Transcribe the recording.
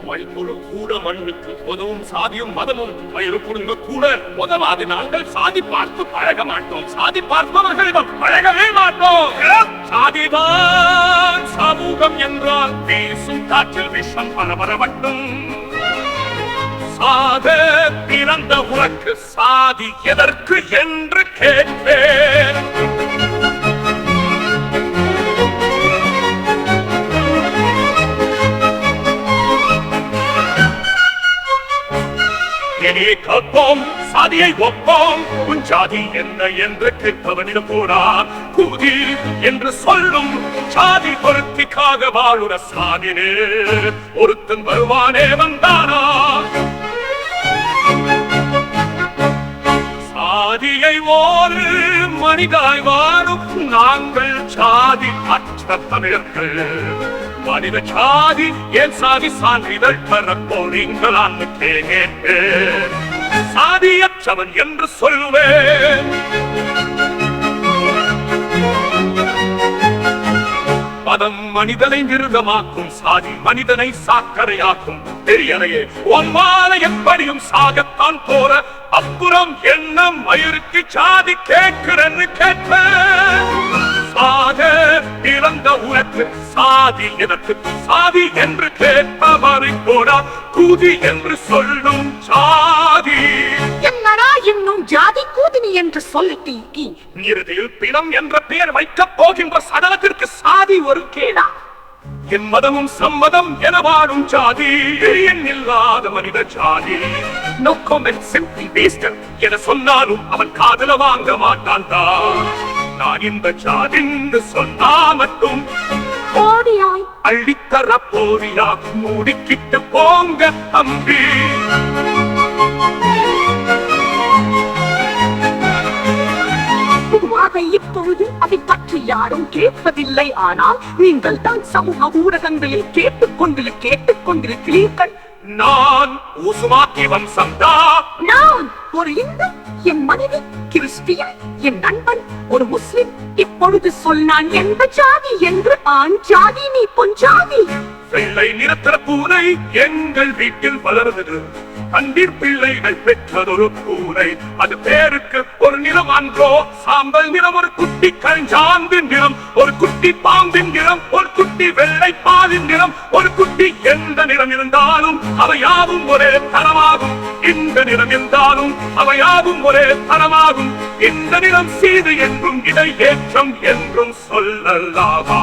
வயல்பொழு கூட மண்ணுக்கு உதவும் சாதியும் மதமும் வயிறு குடுங்க கூட உதவாது. நாங்கள் சாதி பார்த்து பழக மாட்டோம், சாதி பார்ப்பவர்களிடம் பழகவே மாட்டோம். சாதிதான் சமூகம் என்றால் பேசும் காற்றில் விஷம் பரபரவட்டும். சாத பிறந்த உனக்கு சாதி எதற்கு என்று கேட்பேன். கற்போம் சாதியை ஒப்போம். உன் சாதி என்ன என்று கேட்பவனிடம் போனார் கூதி என்று சொல்லும் சாதி பொருத்திக்காக வாழுற சாதினே ஒருத்தன் வருவானே வந்தானா. சாதியை ஒரு மனிதாய் வாழும் நாங்கள் சாதி அற்ற தமிழர்கள். மனித சாதி என் சாதி சான்றிதழ் பெறப்போறீங்களான்னு கேட்பேன். சாதியற்றவன் என்று சொல்வேன். மதம் மனிதனை மிருகமாக்கும், சாதி மனிதனை சாக்கரையாக்கும். தெரியலையே ஒன்மாலை எப்படியும் சாகத்தான் போற அப்புறம் என்ன மயிருக்கு சாதி கேட்கிறன்னு கேட்பேன். சாக பிறந்த உனக்கு சாதி எதற்கு, சாதி என்று கேட்பவரை கூட கூதி என்று சொல்லும் சாதி. என்னடா இன்னும் ஜாதி கூதினி என்று சொல்லிட்டீங்க. இறுதியில் பிணம் என்ற பெயர் வைக்கப் போகின்ற சடலத்திற்கு சாதி ஒரு கேடா? என் மதமும் சம்மதம் என வாழும் சாதி என் இல்லாத மனித சாதி. No comment, simply wasted என சொன்னாலும் அவன் காதுல வாங்க மாட்டான் தான். நான் இந்த சாதின்னு சொன்னா மட்டும் ஓடியாய் அள்ளித்தர போரியா மூடிக்கிட்டு போங்க தம்பி. இப்பொழுது அதை பற்றி யாரும் கேட்பதில்லை. ஆனால் நீங்கள் தான் சமூக ஊடகங்களில் கேட்டுக்கொண்டிருக்கிறீர்கள். நான் உசுமாக்கி வம்சம்தான். நான் ஒரு இந்து, என் மனைவி கிறிஸ்டியன், என் நண்பன் ஒரு முஸ்லிம். இப்பொழுது சொன்னான் எந்த ஜாதி என்று. ஆண் ஜாதி, நீ பொன் ஜாதி. வெள்ளை நிறத்திற பூனை எங்கள் வீட்டில் வளர்ந்தது. கண்டீர் பிள்ளைகள் பெற்றதொரு பூனை. அது பேருக்கு ஒரு நிறம் அன்றோ. சாம்பல் நிறம் ஒரு குட்டி கஞ்சாந்தின் நிறம், ஒரு குட்டி பாம்பின் நிறம், ஒரு குட்டி வெள்ளை பாலின் நிறம், ஒரு குட்டி எந்த நிறம் இருந்தாலும் அவையாவும் ஒரே தரமாகும். இந்த நிறம் இருந்தாலும் அவையாவும் ஒரே தரமாகும். இந்த நிறம் சீது என்றும் இதை ஏற்றம் என்றும் சொல்லலாமா?